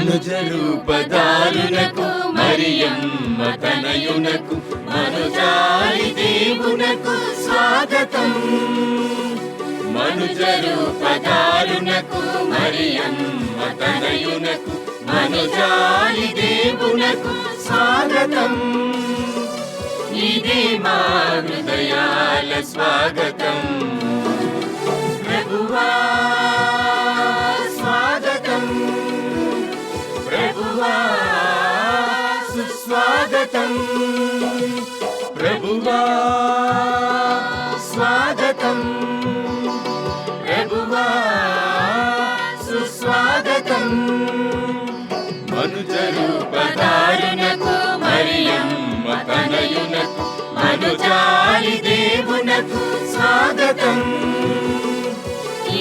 మనుజ రూపధారునకు మరియమ్మ తనయునకు మనుజాలి దేవునకు స్వాగతం. మనుజ రూపధారునకు మరియమ్మ తనయునకు మనుజాలి దేవునకు స్వాగతం. ఇదే మా హృదయాల స్వాగతం. ప్రభువా స్వాగతం, ప్రభువా సుస్వాగతం, ప్రభువా స్వాగతం, ప్రభువా సుస్వాగతం. మనుజ రూపధారునకు మరియమ్మ తనయునకు మనుజాలి దేవునకు స్వాగతం.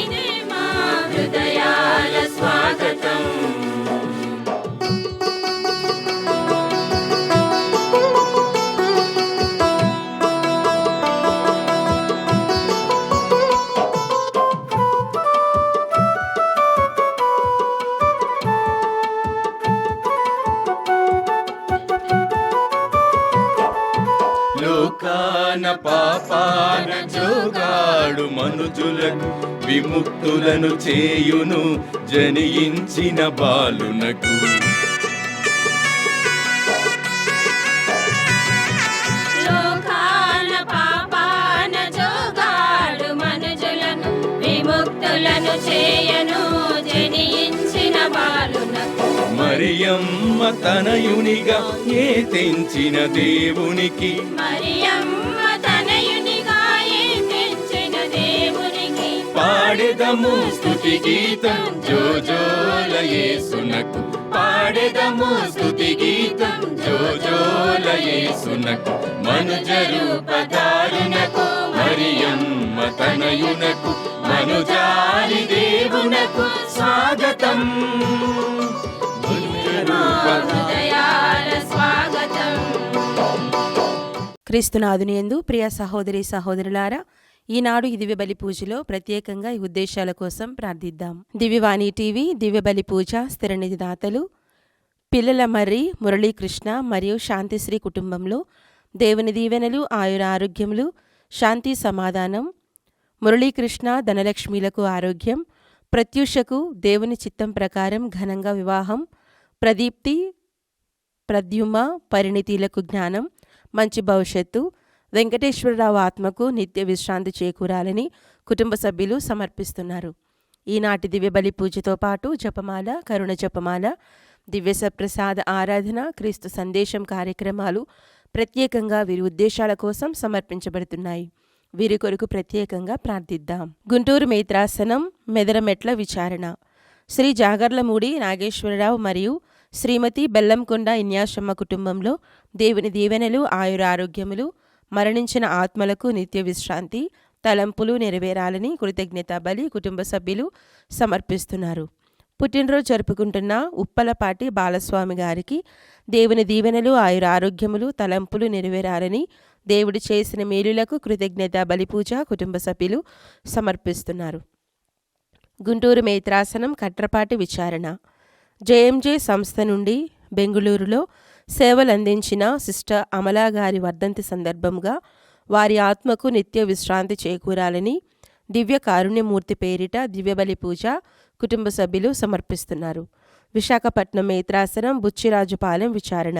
ఇదే మా హృదయాల స్వాగతం. లోకాన పాపాన జోగాడు మనుజులకు విముక్తులను చేయును జనించిన బాలునకు. లోకాన పాపాన జోగాడు మనుజులను విముక్తులను చేయను జనించిన బాలునకు. మరియమ్మ తనయునిగా ఏ తెంచిన దేవునికి, మరియమ్మ తనయునిగా ఏ తెంచిన దేవునికి పాడెదము స్తుతి గీతం జోజోల యేసునకు. పాడెదము స్తుతి గీతం జోజోల యేసునకు. మనుజ రూపధారునకు మరియమ్మ తనయునకు మనుజాలి దేవునకు స్వాగతం. హృదయాల స్వాగతం. క్రీస్తునాథుని యందు ప్రియ సహోదరి సహోదరులారా, ఈనాడు ఈ దివ్య బలి పూజలో ప్రత్యేకంగా ఈ ఉద్దేశాల కోసం ప్రార్థిద్దాం. దివ్యవాణి టీవీ దివ్య బలి పూజ స్థిర నిధి దాతలు పిల్లల మర్రి మురళీకృష్ణ మరియు శాంతిశ్రీ కుటుంబంలో దేవుని దీవెనలు, ఆయుర ఆరోగ్యములు, శాంతి సమాధానం. మురళీకృష్ణ ధనలక్ష్మిలకు ఆరోగ్యం, ప్రత్యూషకు దేవుని చిత్తం ప్రకారం ఘనంగా వివాహం, ప్రదీప్తి ప్రద్యుమ పరిణితిలకు జ్ఞానం, మంచి భవిష్యత్తు, వెంకటేశ్వరరావు ఆత్మకు నిత్య విశ్రాంతి చేకూరాలని కుటుంబ సభ్యులు సమర్పిస్తున్నారు. ఈనాటి దివ్య బలి పూజతో పాటు జపమాల, కరుణ జపమాల, దివ్య సప్రసాద ఆరాధన, క్రీస్తు సందేశం కార్యక్రమాలు ప్రత్యేకంగా వీరి ఉద్దేశాల కోసం సమర్పించబడుతున్నాయి. వీరి కొరకు ప్రత్యేకంగా ప్రార్థిద్దాం. గుంటూరు మేత్రాసనం మెదరమెట్ల విచారణ శ్రీ జాగర్లమూడి నాగేశ్వరరావు మరియు శ్రీమతి బెల్లంకొండ ఇన్యాశమ్మ కుటుంబంలో దేవుని దీవెనలు, ఆయుర ఆరోగ్యములు, మరణించిన ఆత్మలకు నిత్య విశ్రాంతి, తలంపులు నెరవేరాలని కృతజ్ఞతా బలి కుటుంబ సభ్యులు సమర్పిస్తున్నారు. పుట్టినరోజు జరుపుకుంటున్న ఉప్పలపాటి బాలస్వామి గారికి దేవుని దీవెనలు, ఆయుర ఆరోగ్యములు, తలంపులు నెరవేరాలని దేవుడు చేసిన మేలులకు కృతజ్ఞతా బలి పూజ కుటుంబ సభ్యులు సమర్పిస్తున్నారు. గుంటూరు మేత్రాసనం కట్రపాటి విచారణ జేఎంజే సంస్థ నుండి బెంగుళూరులో సేవలందించిన సిస్టర్ అమలా గారి వర్ధంతి సందర్భంగా వారి ఆత్మకు నిత్య విశ్రాంతి చేకూరాలని దివ్య కారుణ్యమూర్తి పేరిట దివ్యబలి పూజ కుటుంబ సభ్యులు సమర్పిస్తున్నారు. విశాఖపట్నం మేత్రాసనం బుచ్చిరాజుపాలెం విచారణ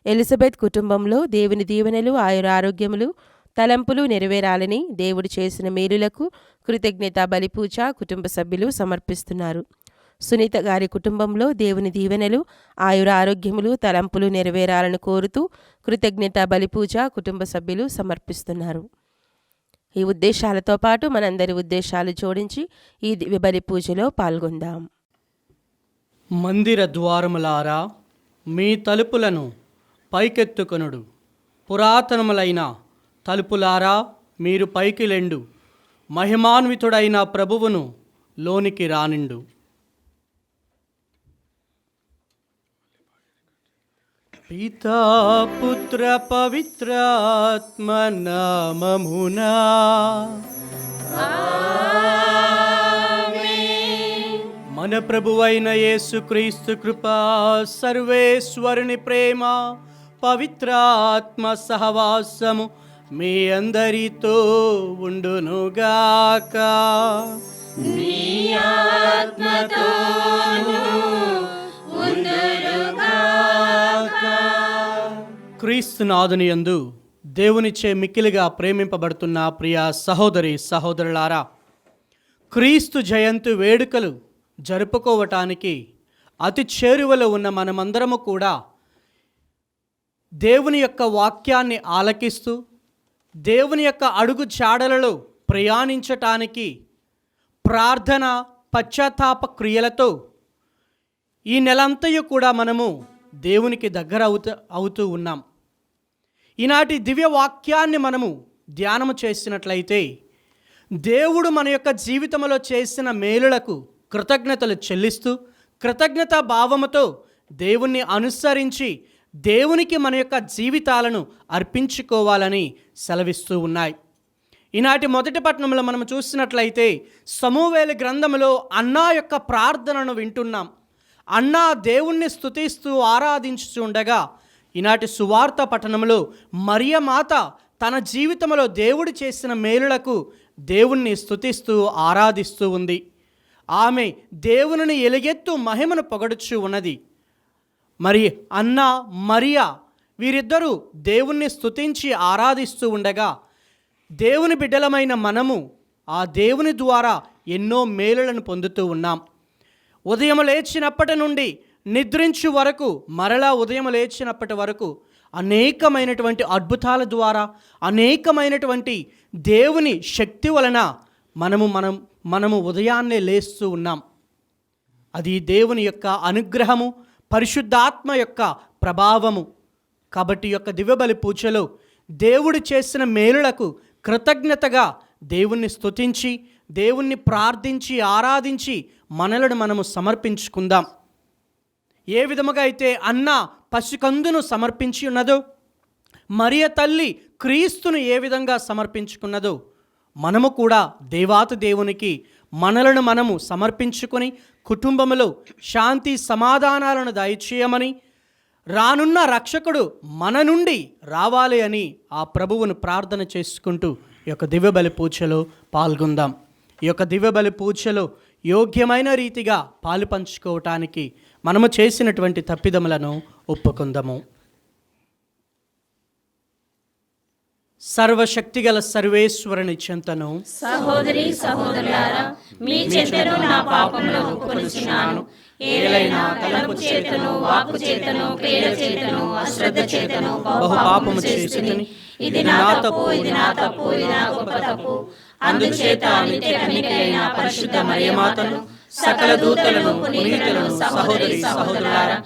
ఎలిజబెత్ కుటుంబంలో దేవుని దీవెనలు, ఆయుర ఆరోగ్యములు, తలంపులు నెరవేరాలని దేవుడు చేసిన మేలులకు కృతజ్ఞతా బలి పూజ కుటుంబ సభ్యులు సమర్పిస్తున్నారు. సునీత గారి కుటుంబంలో దేవుని దీవెనలు, ఆయుర ఆరోగ్యములు, తలంపులు నెరవేరాలని కోరుతూ కృతజ్ఞతా బలి పూజ కుటుంబ సభ్యులు సమర్పిస్తున్నారు. ఈ ఉద్దేశాలతో పాటు మనందరి ఉద్దేశాలు జోడించి ఈ దివ్య బలి పూజలో పాల్గొందాం. మందిర ద్వారములారా, మీ తలుపులను పైకెత్తుకొనుడు. పురాతనములైన తలుపులారా, మీరు పైకి లెండు. మహిమాన్వితుడైన ప్రభువును లోనికి రానిండు. పితా పుత్ర పవిత్రాత్మ నామమునా మన ప్రభువైన యేసుక్రీస్తు కృప, సర్వేశ్వరుని ప్రేమ, పవిత్రాత్మ సహవాసము మీ అందరితో ఉండునుగాక. నీ ఆత్మతోను ఉండునుగాక. క్రీస్తునాథుని యందు దేవునిచే మిక్కిలిగా ప్రేమింపబడుతున్న ప్రియ సహోదరి సహోదరులారా, క్రీస్తు జయంతి వేడుకలు జరుపుకోవటానికి అతి చేరువలో ఉన్న మనమందరము కూడా దేవుని యొక్క వాక్యాన్ని ఆలకిస్తూ దేవుని యొక్క అడుగు జాడలలో ప్రయాణించటానికి ప్రార్థన పశ్చాత్తాప క్రియలతో ఈ నెలంతయు కూడా మనము దేవునికి దగ్గర అవుతూ ఉన్నాం. ఈనాటి దివ్య వాక్యాన్ని మనము ధ్యానము చేసినట్లయితే దేవుడు మన యొక్క జీవితంలో చేసిన మేలులకు కృతజ్ఞతలు చెల్లిస్తూ కృతజ్ఞతా భావముతో దేవుణ్ణి అనుసరించి దేవునికి మన యొక్క జీవితాలను అర్పించుకోవాలని సెలవిస్తూ ఉన్నాయి. ఈనాటి మొదటి పట్టణంలో మనం చూసినట్లయితే సమూవేలు గ్రంథములో అన్నా యొక్క ప్రార్థనను వింటున్నాం. అన్నా దేవుణ్ణి స్తుతిస్తూ ఆరాధించుతూ ఉండగా ఈనాటి సువార్త పట్టణంలో మరియ మాత తన జీవితంలో దేవుడు చేసిన మేలులకు దేవుణ్ణి స్తుతిస్తూ ఆరాధిస్తూ ఉంది. ఆమె దేవునిని ఎలుగెత్తు మహిమను పొగడుచూ ఉన్నది. మరి అన్న మరియా వీరిద్దరూ దేవుణ్ణి స్తుతించి ఆరాధిస్తూ ఉండగా దేవుని బిడ్డలమైన మనము ఆ దేవుని ద్వారా ఎన్నో మేలులను పొందుతూ ఉన్నాం. ఉదయం లేచినప్పటి నుండి నిద్రించు వరకు, మరలా ఉదయం లేచినప్పటి వరకు అనేకమైనటువంటి అద్భుతాల ద్వారా అనేకమైనటువంటి దేవుని శక్తి వలన మనము ఉదయాన్నే లేస్తూ ఉన్నాం. అది దేవుని యొక్క అనుగ్రహము, పరిశుద్ధాత్మ యొక్క ప్రభావము. కాబట్టి యొక్క దివ్యబలి పూజలో దేవుడు చేసిన మేలులకు కృతజ్ఞతగా దేవుణ్ణి స్తుతించి దేవుణ్ణి ప్రార్థించి ఆరాధించి మనలను మనము సమర్పించుకుందాం. ఏ విధముగా అయితే అన్న పసికందును సమర్పించి ఉన్నదో, మరియ తల్లి క్రీస్తును ఏ విధంగా సమర్పించుకున్నదో, మనము కూడా దేవాతి దేవునికి మనలను మనము సమర్పించుకొని కుటుంబములో శాంతి సమాధానాలను దయచేయమని, రానున్న రక్షకుడు మన నుండి రావాలి అని ఆ ప్రభువును ప్రార్థన చేసుకుంటూ ఈ యొక్క దివ్యబలి పూజలో పాల్గొందాం. ఈ యొక్క దివ్యబలి పూజలో యోగ్యమైన రీతిగా పాలు పంచుకోవటానికి మనము చేసినటువంటి తప్పిదములను ఒప్పుకుందాము. సర్వశక్తిగల సర్వేశ్వరుని చెంతను సహోదరి సహోదరులారా, మీ చెంతను నా పాపములను ఒప్పుకొనుచున్నాను. ఏలైనా తలంపు చేతను, వాక్కు చేతను, క్రియల చేతను, అశ్రద్ధ చేతను బహు పాపము చేస్తుని, ఇది నా తప్పు, ఇది నా తప్పు, ఇది నా గొప్ప తప్పు. అందుచేత నిత్య కన్యకైన పరిశుద్ధ మరియమాతను, సకల దూతలను, పునీతులను, సహోదరి సహోదరులారా,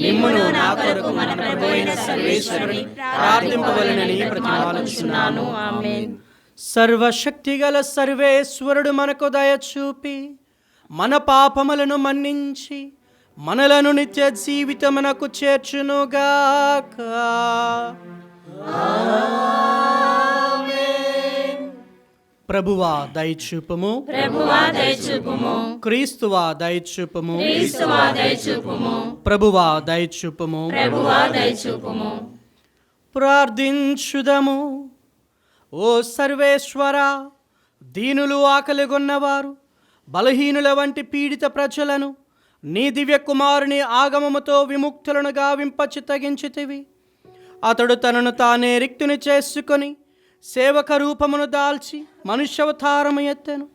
మిమ్మును నా కొరకు మన ప్రభువైన సర్వేశ్వరుని ప్రార్థింపవలెనని ప్రతిమాలుచున్నాను. ఆమేన్. సర్వశక్తిగల సర్వేశ్వరుడు మనకు దయ చూపి మన పాపములను మన్నించి మనలను నిత్య జీవితమునకు చేర్చునుగాక. ప్రభువా దయచూపుము, ప్రభువా దయచూపుము, క్రీస్తువా దయచూపుము, క్రీస్తువా దయచూపుము, ప్రభువా దయచూపుము. ప్రభువా దయచూపుము. ప్రార్థించుదము. ఓ సర్వేశ్వర, దీనులు ఆకలిగొన్నవారు బలహీనుల వంటి పీడిత ప్రజలను నీ దివ్య కుమారుని ఆగమముతో విముక్తులను గావింపచి తగించితివి. అతడు తనను తానే రిక్తుని చేసుకొని సేవక రూపమును దాల్చి మనుష్యవతారము ఎత్తెను.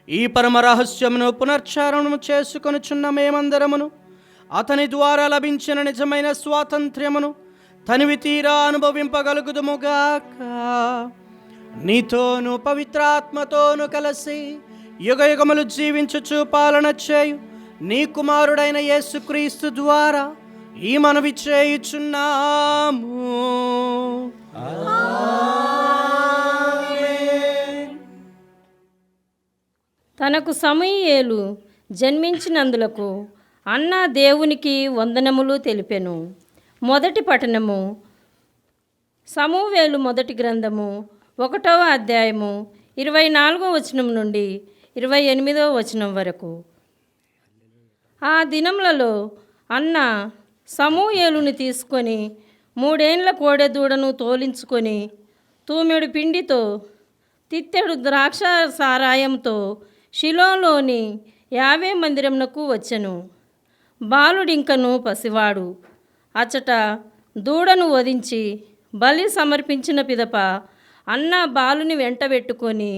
ఈ పరమ రహస్యమును పునర్చారణము చేసుకొనుచున్న మేమందరమును అతని ద్వారా లభించిన నిజమైన స్వాతంత్ర్యమును తనివి తీరా అనుభవింపగలుగుదుముగాక. నీతోను పవిత్రాత్మతోను కలిసి యుగయుగములు జీవించుచు పాలన చేయు నీ కుమారుడైన యేసుక్రీస్తు ద్వారా ఈ మనవి చేయుచున్నాము. తనకు సమూయేలు జన్మించినందులకు అన్న దేవునికి వందనములు తెలిపెను. మొదటి పఠనము సమూవేలు మొదటి గ్రంథము 1వ అధ్యాయము 24వ వచనం నుండి 28వ వచనం వరకు. ఆ దినములలో అన్న సమూయేలుని తీసుకొని 3 ఏండ్ల కోడెదూడను తోలించుకొని తూమెడు పిండితో తిత్తెడు ద్రాక్ష సారాయంతో షిలోలోని యావే మందిరమునకు వచ్చెను. బాలుడింకను పసివాడు. అచ్చట దూడను వధించి బలి సమర్పించిన పిదప అన్న బాలుని వెంటబెట్టుకొని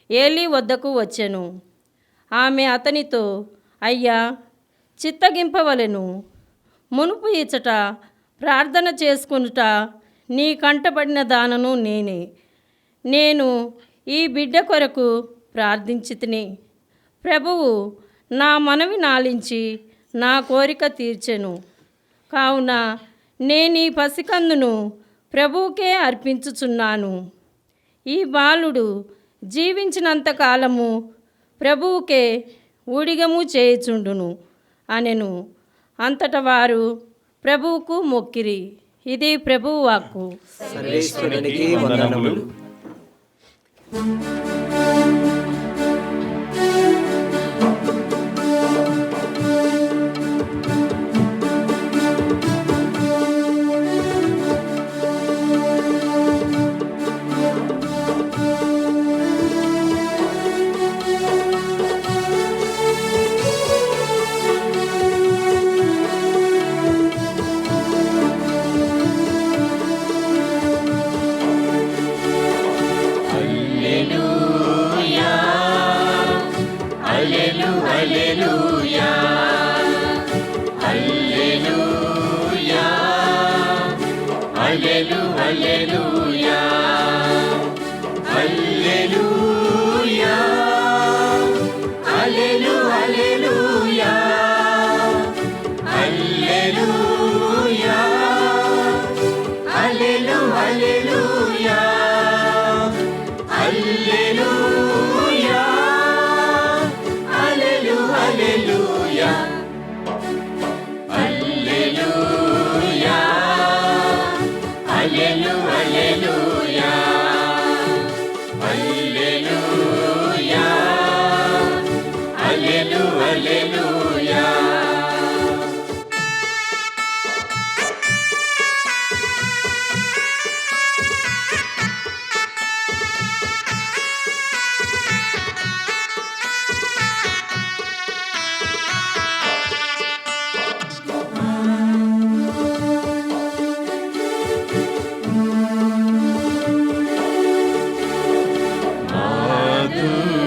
ఏలీ వద్దకు వచ్చెను. ఆమె అతనితో, అయ్యా, చిత్తగింపవలెను. మునుపు ఇచ్చట ప్రార్థన చేసుకొనుట నీ కంటపడిన దానను నేనే. నేను ఈ బిడ్డ కొరకు ప్రార్థించితిని. ప్రభువు నా మనవి నాలించి నా కోరిక తీర్చెను. కావున నేను ఈ పసికందును ప్రభువుకే అర్పించుచున్నాను. ఈ బాలుడు జీవించినంత కాలము ప్రభువుకే ఊడిగము చేయుచుండును అనెను. అంతట వారు ప్రభువుకు మొక్కిరి. ఇది ప్రభువు వాక్కు. సర్వేశ్వరునికి వందనములు.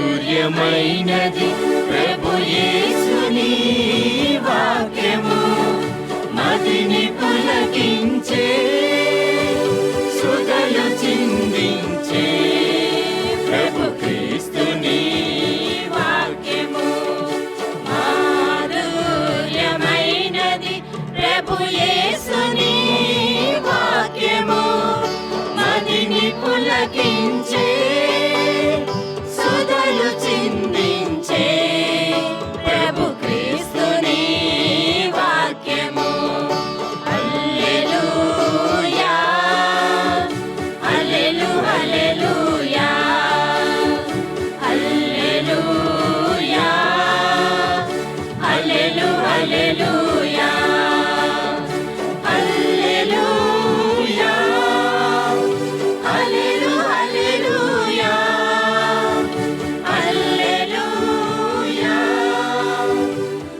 మాధుర్యమైనది ప్రభు యేసుని వాక్యము, మదిని పులకించే, సుధలు చిందించే ప్రభు క్రీస్తుని వాక్యము. మాధుర్యమైనది ప్రభు యేసుని వాక్యము, మదిని పులకించే, సుధలు చిందించే ప్రభు క్రీస్తుని వాక్యము. హల్లెలూయా, హల్లెలూ హల్లెలూయా, హల్లెలూయా, హల్లెలూ హల్లెలూయా, హల్లెలూయా, హల్లెలూ హల్లెలూయా, హల్లెలూయా,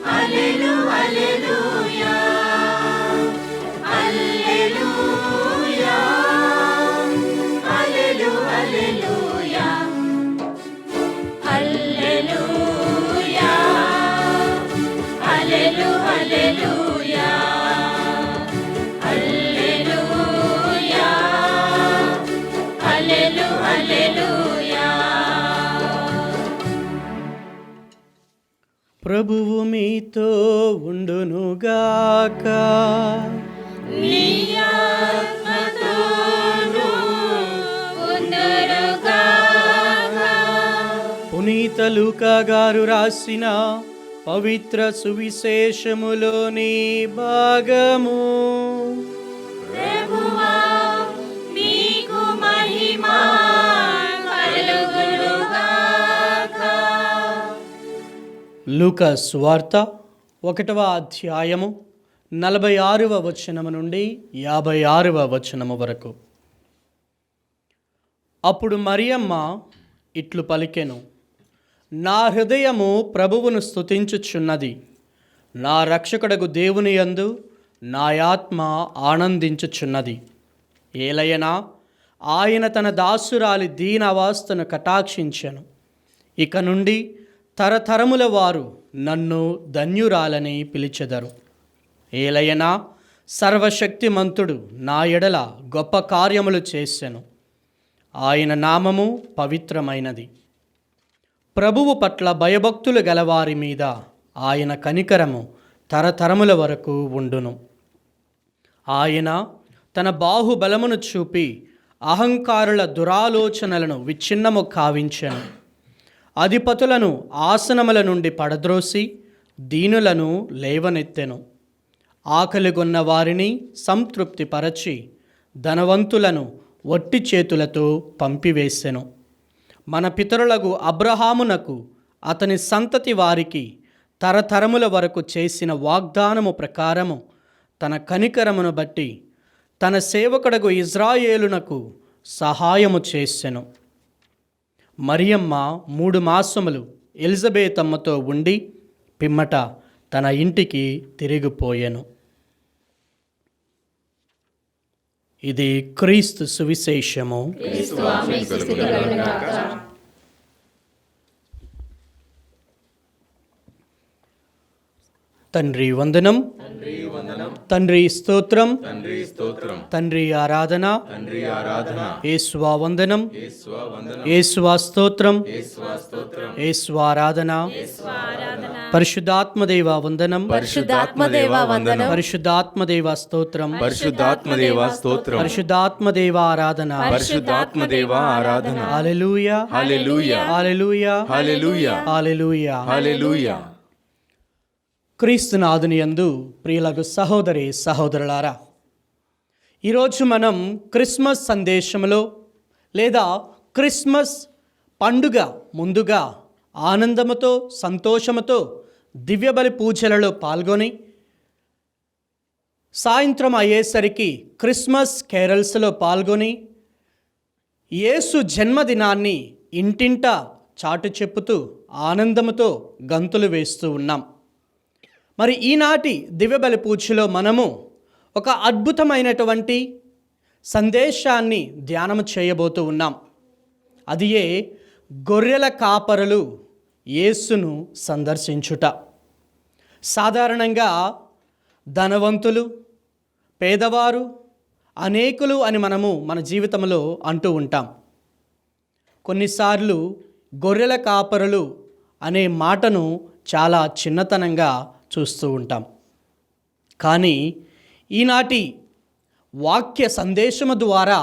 హల్లెలూ హల్లెలూయా, హల్లెలూయా, హల్లెలూ హల్లెలూయా, హల్లెలూయా, హల్లెలూ హల్లెలూయా, హల్లెలూయా, హల్లెలూ హల్లెలూయా. ప్రభువు మీతో ఉండునుగాక. నీ ఆత్మతోనూ ఉండునుగాక. పునీత లూకా గారు రాసిన పవిత్ర సువిశేషములోని భాగము. ప్రభువా, మీకు మహిమ కలుగునుగాక. లూకా సువార్త 1వ అధ్యాయము 46వ వచనము నుండి 56వ వచనము వరకు. అప్పుడు మరియమ్మ ఇట్లు పలికెను, నా హృదయము ప్రభువును స్తుతించుచున్నది, నా రక్షకుడగు దేవుని యందు నా ఆత్మ ఆనందించుచున్నది. ఏలయనా ఆయన తన దాసురాలి దీనావస్థను కటాక్షించెను. ఇక నుండి తరతరముల వారు నన్ను ధన్యురాలని పిలిచెదరు. ఏలయనా సర్వశక్తిమంతుడు నా ఎడల గొప్ప కార్యములు చేసెను. ఆయన నామము పవిత్రమైనది. ప్రభువు పట్ల భయభక్తులు గలవారి మీద ఆయన కనికరము తరతరముల వరకు ఉండును. ఆయన తన బాహుబలమును చూపి అహంకారుల దురాలోచనలను విచ్ఛిన్నము కావించెను. అధిపతులను ఆసనముల నుండి పడద్రోసి దీనులను లేవనెత్తెను. ఆకలిగొన్న వారిని సంతృప్తిపరచి ధనవంతులను వట్టి చేతులతో పంపివేసెను. మన పితరులకు అబ్రహామునకు అతని సంతతి వారికి తరతరముల వరకు చేసిన వాగ్దానము ప్రకారము తన కనికరమును బట్టి తన సేవకుడగు ఇజ్రాయేలునకు సహాయము చేసెను. మరియమ్మ 3 మాసములు ఎలిజబెతమ్మతో ఉండి పిమ్మట తన ఇంటికి తిరిగిపోయెను. ఇది క్రీస్తు సువిశేషము. తండ్రి వందనం, తండ్రి స్తోత్రం, తండ్రి ఆరాధన, యేసువా వందనం, యేసువా స్తోత్రం, యేసువా ఆరాధన, పరిశుద్ధాత్మదేవ వందనం, పరిశుద్ధాత్మదేవ వందనం, పరిశుద్ధాత్మదేవ స్తోత్రం, పరిశుద్ధాత్మదేవ స్తోత్రం, పరిశుద్ధాత్మదేవ ఆరాధన, పరిశుద్ధాత్మదేవ ఆరాధన. హల్లెలూయా, హల్లెలూయా, హల్లెలూయా, హల్లెలూయా, హల్లెలూయా. హల్లెలూయా. క్రీస్తునాథుని యందు ప్రియులకు సహోదరి సహోదరులారా, ఈరోజు మనం క్రిస్మస్ సందేశంలో లేదా క్రిస్మస్ పండుగ ముందుగా ఆనందముతో సంతోషముతో దివ్యబలి పూజలలో పాల్గొని సాయంత్రం అయ్యేసరికి క్రిస్మస్ కేరల్స్లో పాల్గొని యేసు జన్మదినాన్ని ఇంటింటా చాటు చెప్పుతూ ఆనందముతో గంతులు వేస్తూ ఉన్నాం. మరి ఈనాటి దివ్యబలి పూజలో మనము ఒక అద్భుతమైనటువంటి సందేశాన్ని ధ్యానం చేయబోతూ ఉన్నాం. అది గొర్రెల కాపరులు యేసును సందర్శించుట. సాధారణంగా ధనవంతులు, పేదవారు, అనేకులు అని మనము మన జీవితంలో అంటూ ఉంటాం. కొన్నిసార్లు గొర్రెల కాపరులు అనే మాటను చాలా చిన్నతనంగా చూస్తూ ఉంటాం. కానీ ఈనాటి వాక్య సందేశము ద్వారా,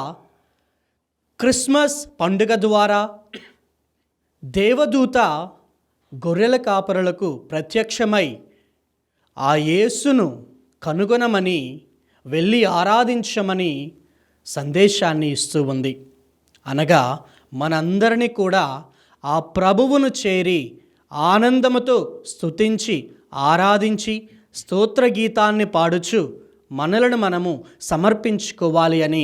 క్రిస్మస్ పండుగ ద్వారా దేవదూత గొర్రెల కాపరులకు ప్రత్యక్షమై ఆ యేసును కనుగొనమని, వెళ్ళి ఆరాధించమని సందేశాన్ని ఇస్తూ ఉంది. అనగా మనందరినీ కూడా ఆ ప్రభువును చేరి ఆనందముతో స్తుతించి ఆరాధించి స్తోత్ర గీతాన్ని పాడుచు మనలను మనము సమర్పించుకోవాలి అని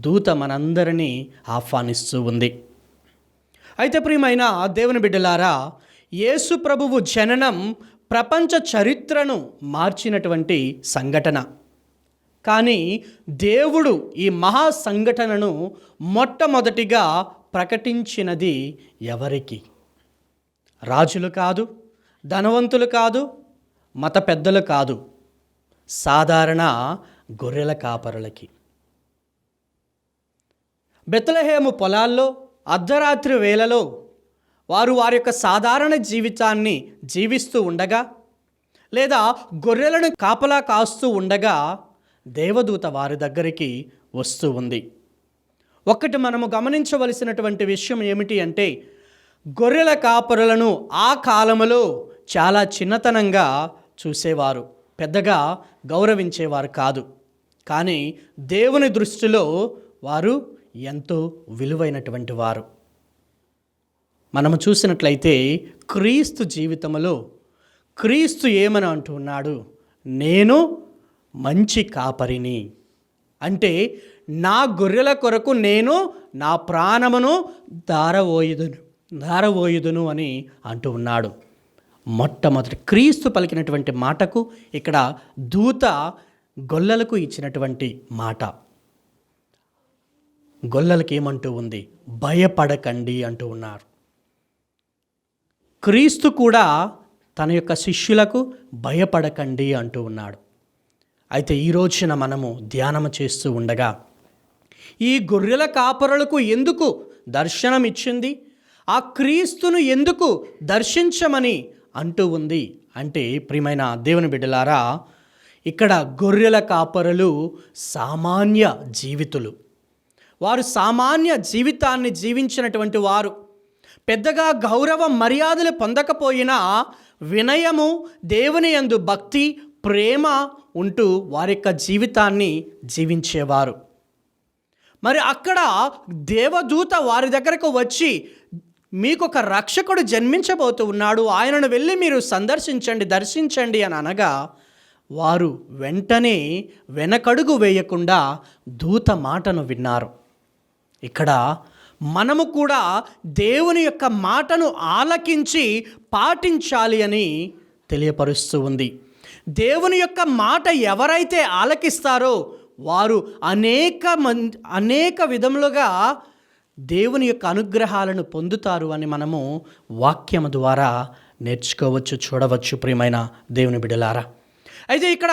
దూత మనందరినీ ఆహ్వానిస్తూ ఉంది. అయితే ప్రియమైన దేవుని బిడ్డలారా, యేసు ప్రభువు జననం ప్రపంచ చరిత్రను మార్చినటువంటి సంఘటన. కానీ దేవుడు ఈ మహా సంఘటనను మొట్టమొదటిగా ప్రకటించినది ఎవరికి? రాజులు కాదు, ధనవంతులు కాదు, మత పెద్దలు కాదు, సాధారణ గొర్రెల కాపరులకి. బెత్లెహేము పొలాల్లో అర్ధరాత్రి వేళలో వారు వారి యొక్క సాధారణ జీవితాన్ని జీవిస్తూ ఉండగా, లేదా గొర్రెలను కాపలా కాస్తూ ఉండగా దేవదూత వారి దగ్గరికి వస్తూ ఉంది. ఒకటి మనము గమనించవలసినటువంటి విషయం ఏమిటి అంటే, గొర్రెల కాపరులను ఆ కాలములో చాలా చిన్నతనంగా చూసేవారు, పెద్దగా గౌరవించేవారు కాదు. కానీ దేవుని దృష్టిలో వారు ఎంతో విలువైనటువంటి వారు. మనము చూసినట్లయితే క్రీస్తు జీవితంలో క్రీస్తు ఏమని అంటున్నాడు? నేను మంచి కాపరిని, అంటే నా గొర్రెల కొరకు నేను నా ప్రాణమును ధారవోయుదును అని అంటూ ఉన్నాడు. మొట్టమొదటి క్రీస్తు పలికినటువంటి మాటకు ఇక్కడ దూత గొల్లలకు ఇచ్చినటువంటి మాట. గొల్లలకి ఏమంటూ ఉంది? భయపడకండి అంటూ ఉన్నారు. క్రీస్తు కూడా తన యొక్క శిష్యులకు భయపడకండి అంటూ ఉన్నాడు. అయితే ఈ రోజున మనము ధ్యానం చేస్తూ ఉండగా ఈ గొర్రెల కాపరులకు ఎందుకు దర్శనం ఇచ్చింది? ఆ క్రీస్తును ఎందుకు దర్శించమని అంటూ ఉంది అంటే, ప్రియమైన దేవుని బిడ్డలారా, ఇక్కడ గొర్రెల కాపరులు సామాన్య జీవితులు. వారు సామాన్య జీవితాన్ని జీవించినటువంటి వారు. పెద్దగా గౌరవ మర్యాదలు పొందకపోయినా వినయము, దేవుని యందు భక్తి, ప్రేమ ఉంటూ వారి యొక్క జీవితాన్ని జీవించేవారు. మరి అక్కడ దేవదూత వారి దగ్గరకు వచ్చి, మీకు ఒక రక్షకుడు జన్మించబోతూ ఉన్నాడు, ఆయనను వెళ్ళి మీరు సందర్శించండి, దర్శించండి అని అనగా వారు వెంటనే వెనకడుగు వేయకుండా దూత మాటను విన్నారు. ఇక్కడ మనము కూడా దేవుని యొక్క మాటను ఆలకించి పాటించాలి అని తెలియపరుస్తూ ఉంది. దేవుని యొక్క మాట ఎవరైతే ఆలకిస్తారో వారు అనేక విధములుగా దేవుని యొక్క అనుగ్రహాలను పొందుతారు అని మనము వాక్యము ద్వారా నేర్చుకోవచ్చు, చూడవచ్చు. ప్రియమైన దేవుని బిడ్డలారా, అయితే ఇక్కడ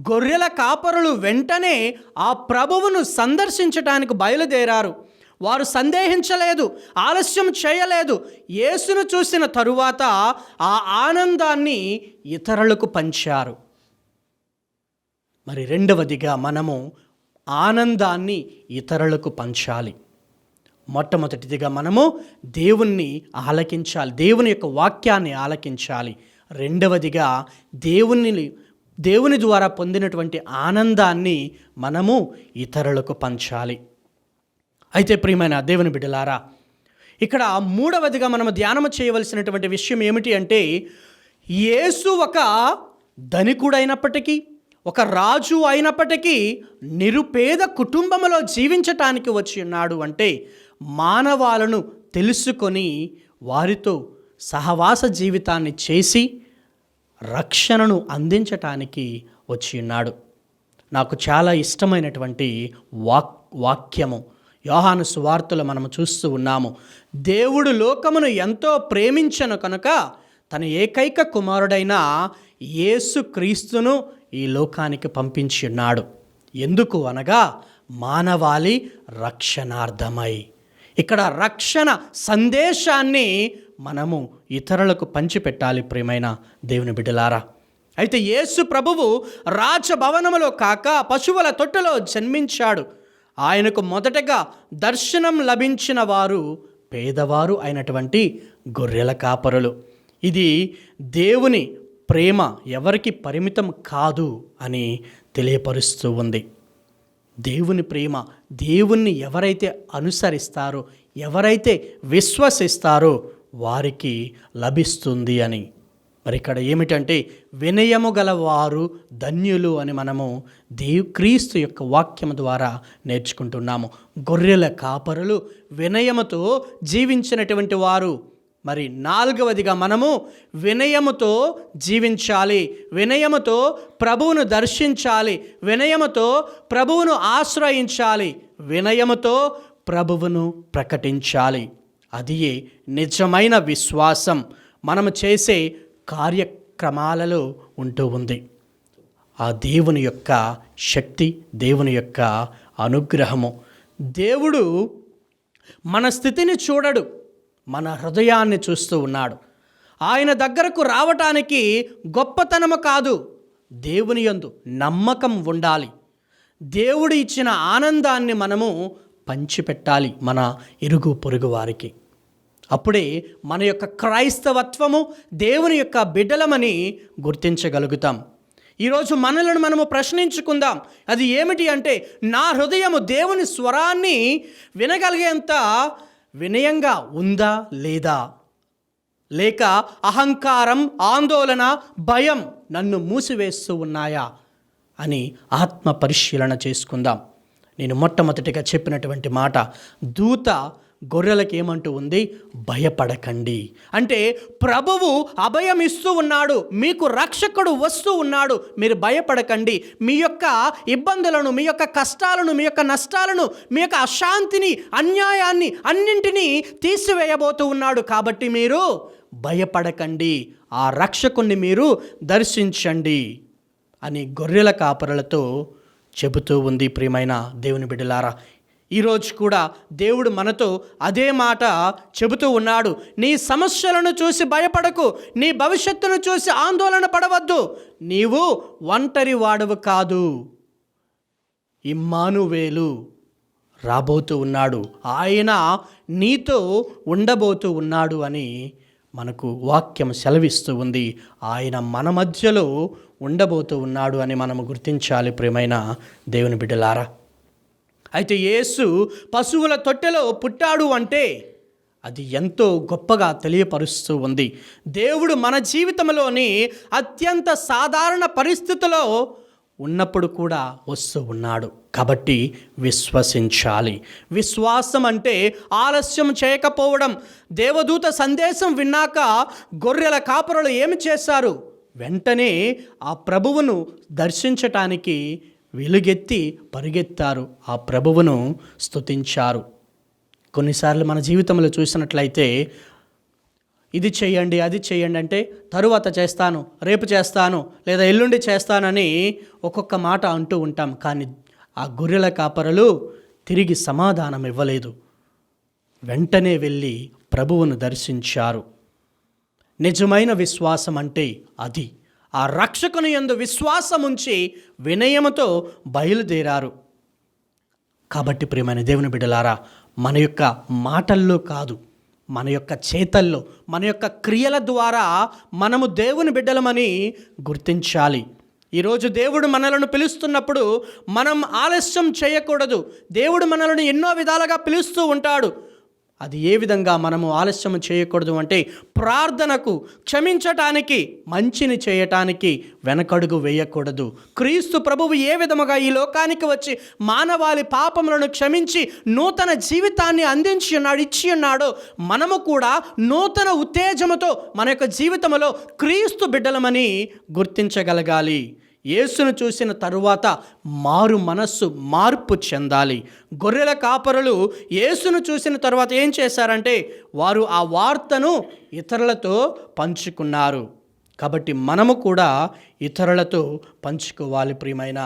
గొర్రెల కాపరులు వెంటనే ఆ ప్రభువును సందర్శించడానికి బయలుదేరారు. వారు సందేహించలేదు, ఆలస్యం చేయలేదు. యేసును చూసిన తరువాత ఆ ఆనందాన్ని ఇతరులకు పంచారు. మరి రెండవదిగా మనము ఆనందాన్ని ఇతరులకు పంచాలి. మొట్టమొదటిదిగా మనము దేవుణ్ణి ఆలకించాలి, దేవుని యొక్క వాక్యాన్ని ఆలకించాలి. రెండవదిగా దేవుని ద్వారా పొందినటువంటి ఆనందాన్ని మనము ఇతరులకు పంచాలి. అయితే ప్రియమైన దేవుని బిడ్డలారా, ఇక్కడ మూడవదిగా మనము ధ్యానము చేయవలసినటువంటి విషయం ఏమిటి అంటే, యేసు ఒక ధనికుడైనప్పటికీ, ఒక రాజు అయినప్పటికీ నిరుపేద కుటుంబంలో జీవించటానికి వచ్చి ఉన్నాడు. అంటే మానవాలను తెలుసుకొని వారితో సహవాస జీవితాన్ని చేసి రక్షణను అందించటానికి వచ్చి ఉన్నాడు. నాకు చాలా ఇష్టమైనటువంటి వాక్యము యోహాను సువార్తలో మనము చూస్తూ ఉన్నాము. దేవుడు లోకమును ఎంతో ప్రేమించను కనుక తన ఏకైక కుమారుడైన యేసు క్రీస్తును ఈ లోకానికి పంపించి ఉన్నాడు. ఎందుకు అనగా మానవాళి రక్షణార్థమై. ఇక్కడ రక్షణ సందేశాన్ని మనము ఇతరులకు పంచిపెట్టాలి. ప్రియమైన దేవుని బిడ్డలారా, అయితే యేసు ప్రభువు రాజభవనములో కాక పశువుల తొట్టులో జన్మించాడు. ఆయనకు మొదటగా దర్శనం లభించిన వారు పేదవారు అయినటువంటి గొర్రెల కాపరులు. ఇది దేవుని ప్రేమ ఎవరికి పరిమితం కాదు అని తెలియపరుస్తూ ఉంది. దేవుని ప్రేమ దేవుణ్ణి ఎవరైతే అనుసరిస్తారో, ఎవరైతే విశ్వసిస్తారో వారికి లభిస్తుంది అని. మరి ఇక్కడ ఏమిటంటే వినయము గలవారు ధన్యులు అని మనము క్రీస్తు యొక్క వాక్యము ద్వారా నేర్చుకుంటున్నాము. గొర్రెల కాపరులు వినయముతో జీవించినటువంటి వారు. మరి నాలుగవదిగా మనము వినయముతో జీవించాలి, వినయముతో ప్రభువును దర్శించాలి, వినయముతో ప్రభువును ఆశ్రయించాలి, వినయముతో ప్రభువును ప్రకటించాలి. అదియే నిజమైన విశ్వాసం మనము చేసే కార్యక్రమాలలో ఉంటూ ఉంది. ఆ దేవుని యొక్క శక్తి, దేవుని యొక్క అనుగ్రహము. దేవుడు మన స్థితిని చూడడు, మన హృదయాన్ని చూస్తూ ఉన్నాడు. ఆయన దగ్గరకు రావటానికి గొప్పతనము కాదు, దేవుని యందు నమ్మకం ఉండాలి. దేవుడు ఇచ్చిన ఆనందాన్ని మనము పంచిపెట్టాలి మన ఇరుగు పొరుగు వారికి. అప్పుడే మన యొక్క క్రైస్తవత్వము దేవుని యొక్క బిడ్డలమని గుర్తించగలుగుతాం. ఈరోజు మనలను మనము ప్రశ్నించుకుందాం. అది ఏమిటి అంటే, నా హృదయము దేవుని స్వరాన్ని వినగలిగేంత వినయంగా ఉందా లేదా? లేక అహంకారం, ఆందోళన, భయం నన్ను మూసివేస్తూ ఉన్నాయా అని ఆత్మ పరిశీలన చేసుకుందాం. నేను మొట్టమొదటిగా చెప్పినటువంటి మాట, దూత గొర్రెలకు ఏమంటూ ఉంది? భయపడకండి. అంటే ప్రభువు అభయం ఇస్తూ ఉన్నాడు, మీకు రక్షకుడు వస్తూ ఉన్నాడు, మీరు భయపడకండి. మీ యొక్క ఇబ్బందులను, మీ యొక్క కష్టాలను, మీ యొక్క నష్టాలను, మీ యొక్క అశాంతిని, అన్యాయాన్ని అన్నింటినీ తీసివేయబోతూ ఉన్నాడు. కాబట్టి మీరు భయపడకండి, ఆ రక్షకుణ్ణి మీరు దర్శించండి అని గొర్రెల కాపరులతో చెబుతూ ఉంది. ప్రియమైన దేవుని బిడ్డలారా, ఈరోజు కూడా దేవుడు మనతో అదే మాట చెబుతూ ఉన్నాడు. నీ సమస్యలను చూసి భయపడకు, నీ భవిష్యత్తును చూసి ఆందోళన పడవద్దు. నీవు ఒంటరి వాడవు కాదు, ఇమ్మానువేలు రాబోతూ ఉన్నాడు, ఆయన నీతో ఉండబోతూ ఉన్నాడు అని మనకు వాక్యం సెలవిస్తూ ఉంది. ఆయన మన మధ్యలో ఉండబోతూ ఉన్నాడు అని మనము గుర్తించాలి. ప్రియమైన దేవుని బిడ్డలారా, అయితే యేసు పశువుల తొట్టెలో పుట్టాడు అంటే అది ఎంతో గొప్పగా తెలియపరుస్తూ ఉంది. దేవుడు మన జీవితంలోని అత్యంత సాధారణ పరిస్థితిలో ఉన్నప్పుడు కూడా వస్తూ ఉన్నాడు. కాబట్టి విశ్వసించాలి. విశ్వాసం అంటే ఆలస్యం చేయకపోవడం. దేవదూత సందేశం విన్నాక గొర్రెల కాపరులు ఏమి చేశారు? వెంటనే ఆ ప్రభువును దర్శించటానికి వెలుగెత్తి పరిగెత్తారు, ఆ ప్రభువును స్తుతించారు. కొన్నిసార్లు మన జీవితంలో చూసినట్లయితే ఇది చేయండి, అది చేయండి అంటే తరువాత చేస్తాను, రేపు చేస్తాను, లేదా ఎల్లుండి చేస్తానని ఒక్కొక్క మాట అంటూ ఉంటాం. కానీ ఆ గొర్రెల కాపరులు తిరిగి సమాధానం ఇవ్వలేదు, వెంటనే వెళ్ళి ప్రభువును దర్శించారు. నిజమైన విశ్వాసం అంటే అది. ఆ రక్షకుని యందు విశ్వాసం ఉంచి వినయముతో బయలుదేరారు. కాబట్టి ప్రియమైన దేవుని బిడ్డలారా, మన యొక్క మాటల్లో కాదు, మన యొక్క చేతల్లో, మన యొక్క క్రియల ద్వారా మనము దేవుని బిడ్డలమని గుర్తించాలి. ఈరోజు దేవుడు మనలను పిలుస్తున్నప్పుడు మనం ఆలస్యం చేయకూడదు. దేవుడు మనలను ఎన్నో విధాలుగా పిలుస్తూ ఉంటాడు. అది ఏ విధంగా మనము ఆలస్యం చేయకూడదు అంటే ప్రార్థనకు, క్షమించటానికి, మంచిని చేయటానికి వెనకడుగు వేయకూడదు. క్రీస్తు ప్రభువు ఏ విధముగా ఈ లోకానికి వచ్చి మానవాళి పాపములను క్షమించి నూతన జీవితాన్ని అందించి ఉన్నాడు, ఇచ్చి ఉన్నాడో, మనము కూడా నూతన ఉత్తేజముతో మన యొక్క జీవితంలో క్రీస్తు బిడ్డలమని గుర్తించగలగాలి. యేసును చూసిన తరువాత మారు మనస్సు మార్పు చెందాలి. గొర్రెల కాపరులు యేసును చూసిన తర్వాత ఏం చేశారంటే వారు ఆ వార్తను ఇతరులతో పంచుకున్నారు. కాబట్టి మనము కూడా ఇతరులతో పంచుకోవాలి ప్రియమైన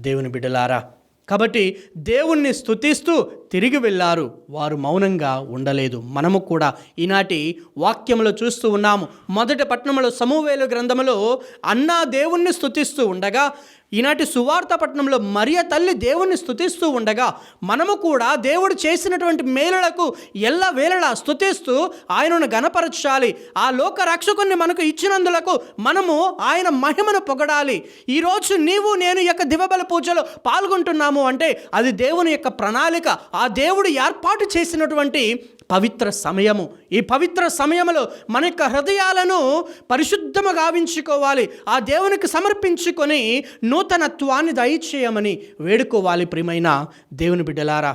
దేవుని బిడ్డలారా. కాబట్టి దేవుణ్ణి స్తుతిస్తూ తిరిగి వెళ్ళారు, వారు మౌనంగా ఉండలేదు. మనము కూడా ఈనాటి వాక్యంలో చూస్తూ ఉన్నాము. మొదటి పట్టణంలో సమూవేలు గ్రంథములో అన్నా దేవుణ్ణి స్తుతిస్తూ ఉండగా, ఈనాటి సువార్త పట్టణంలో మరియ తల్లి దేవుణ్ణి స్తుతిస్తూ ఉండగా, మనము కూడా దేవుడు చేసినటువంటి మేలులకు ఎల్లవేళలా స్తుతిస్తూ ఆయనను గణపరచాలి. ఆ లోక రక్షకుని మనకు ఇచ్చినందులకు మనము ఆయన మహిమను పొగడాలి. ఈరోజు నీవు నేను యొక్క దివ్యబలి పూజలో పాల్గొంటున్నాము అంటే అది దేవుని యొక్క ప్రణాళిక, ఆ దేవుడు ఏర్పాటు చేసినటువంటి పవిత్ర సమయము. ఈ పవిత్ర సమయంలో మన యొక్క హృదయాలను పరిశుద్ధముగా గావించుకోవాలి, ఆ దేవునికి సమర్పించుకొని నూతనత్వాన్ని దయచేయమని వేడుకోవాలి ప్రియమైన దేవుని బిడ్డలారా.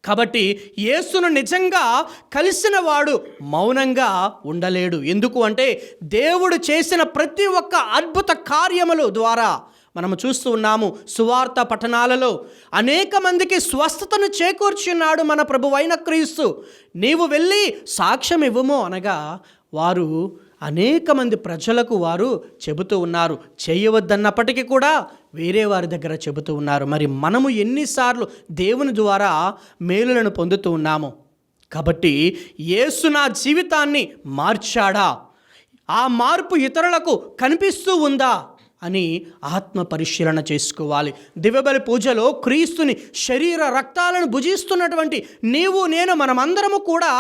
కాబట్టి యేసును నిజంగా కలిసిన వాడు మౌనంగా ఉండలేడు. ఎందుకు అంటే దేవుడు చేసిన ప్రతి ఒక్క అద్భుత కార్యముల ద్వారా మనము చూస్తూ ఉన్నాము. సువార్త పఠనాలలో అనేక మందికి స్వస్థతను చేకూర్చున్నాడు మన ప్రభువైన క్రీస్తు. నీవు వెళ్ళి సాక్ష్యం ఇవ్వము అనగా వారు అనేక మంది ప్రజలకు వారు చెబుతూ ఉన్నారు. చేయవద్దన్నప్పటికీ కూడా వేరే వారి దగ్గర చెబుతూ ఉన్నారు. మరి మనము ఎన్నిసార్లు దేవుని ద్వారా మేలులను పొందుతూ ఉన్నాము? కాబట్టి యేసు నా జీవితాన్ని మార్చాడా? ఆ మార్పు ఇతరులకు కనిపిస్తూ ఉందా అని ఆత్మ పరిశీలన చేసుకోవాలి. దివ్యబలి పూజలో క్రీస్తుని శరీర రక్తాలను భుజిస్తున్నటువంటి నీవు నేను మనమందరము కూడా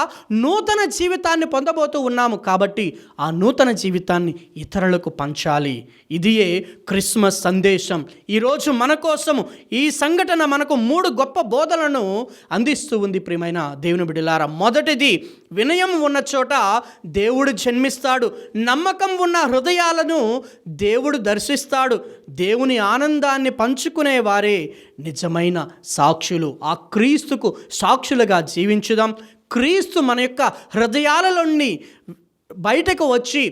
నూతన జీవితాన్ని పొందబోతూ ఉన్నాము. కాబట్టి ఆ నూతన జీవితాన్ని ఇతరులకు పంచాలి. ఇదియే క్రిస్మస్ సందేశం. ఈరోజు మన కోసము ఈ సంఘటన మనకు 3 గొప్ప బోధలను అందిస్తూ ఉంది. ప్రియమైన దేవుని బిడ్డలారా, మొదటిది, వినయం ఉన్న చోట దేవుడు జన్మిస్తాడు. నమ్మకం ఉన్న హృదయాలను దేవుడు దర్శిస్తాడు. దేవుని ఆనందాన్ని పంచుకునే వారే నిజమైన సాక్షులు. ఆ క్రీస్తుకు సాక్షులుగా జీవించుదాం. క్రీస్తు మన యొక్క హృదయాలలోని బయటకు వచ్చి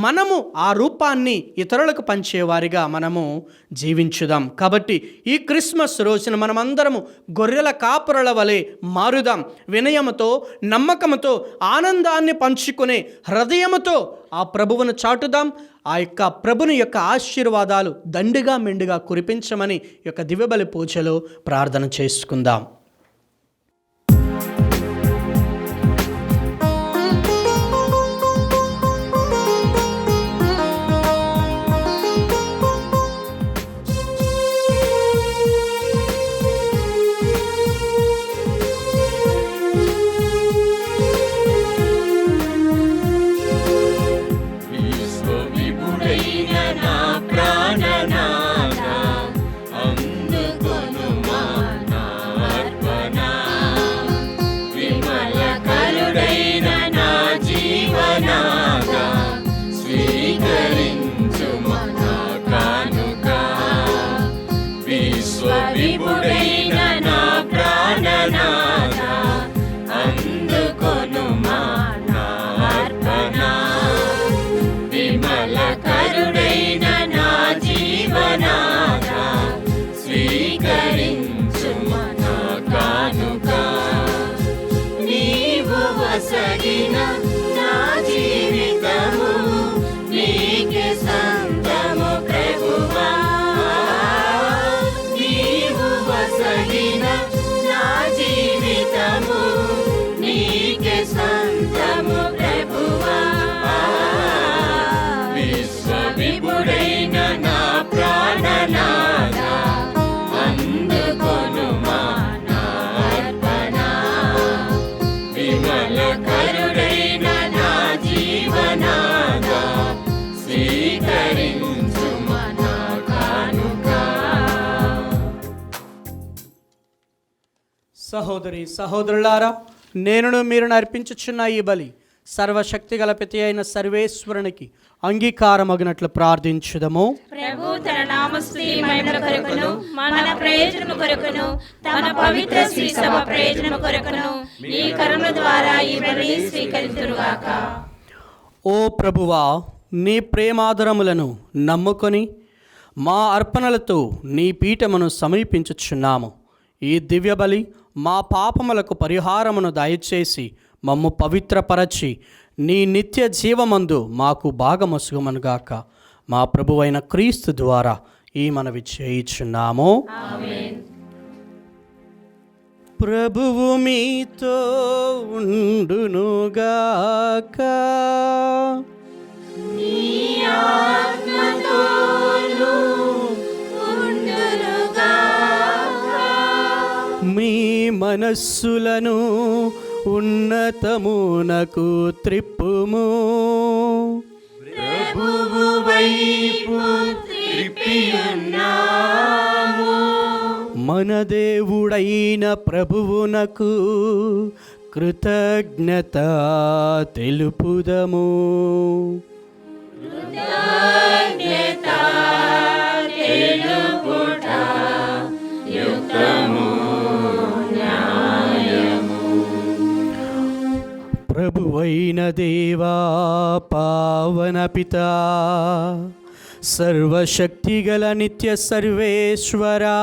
మనము ఆ రూపాన్ని ఇతరులకు పంచేవారిగా మనము జీవించుదాం. కాబట్టి ఈ క్రిస్మస్ రోజున మనమందరము గొర్రెల కాపురల వలె మారుదాం. వినయముతో, నమ్మకముతో, ఆనందాన్ని పంచుకునే హృదయముతో ఆ ప్రభువును చాటుదాం. ఆ యొక్క ప్రభుని యొక్క ఆశీర్వాదాలు దండిగా మెండుగా కురిపించమని ఈ యొక్క దివ్యబలి పూజలో ప్రార్థన చేసుకుందాం. విశ్వవిభుడైన నా ప్రాణనాథ, అందుకొనుమా నా అర్పణ. విమలకరుడైన నా జీవనాథ, స్వీకరించుమా నా కానుక. విశ్వవిభుడైన నా ప్రాణనాథ, అందుకొనుమా నా అర్పణ. విమలకరుడైన నా జీవనాథ, స్వీకరించుమా నా కానుక. నీవు వసగిన నా జీవితము నీకే సొంతము ప్రభువా. నీవు వసగిన నా జీవితము నీకే సొంతము ప్రభువా. విశ్వవిభుడైన నా ప్రాణనాథ, అందుకొనుమా నా అర్పణ. విమలకరుడైన నా జీవనాథ, స్వీకరించుమా నా కానుక. సహోదరి సహోదరులారా, నేనును మీరును అర్పించుచున్న ఈ బలి సర్వశక్తి గల పిత అయిన సర్వేశ్వరునికి అంగీకారమగినట్లు ప్రార్థించుదము. ప్రభు తన నామస్తుతి మహిమల కొరకును మన ప్రయోజనము కొరకును తన పవిత్ర శ్రీ సభ ప్రయోజనము కొరకును ఈ కరుణ ద్వారా ఈ బలిని స్వీకరించుగాక. ఓ ప్రభువా, నీ ప్రేమాదరములను నమ్ముకొని మా అర్పణలతో నీ పీఠమును సమీపించుచున్నాము. ఈ దివ్య బలి మా పాపములకు పరిహారమును దయచేసి మమ్ము పవిత్రపరచి నీ నిత్య జీవమందు మాకు భాగమొసుగుమనుగాక. మా ప్రభువైన క్రీస్తు ద్వారా ఈ మనవి చేయుచున్నాము. ప్రభువు మీతో ఉండునుగాక. మీ మనస్సులను ఉన్నతమునకు త్రిప్పుము. ప్రభువు వైపు త్రిప్పియున్నాము. మన దేవుడైన ప్రభువునకు కృతజ్ఞత తెలుపుదము. ప్రభువైన దేవా, పావన పితా, సర్వశక్తిగల నిత్య సర్వేశ్వరా,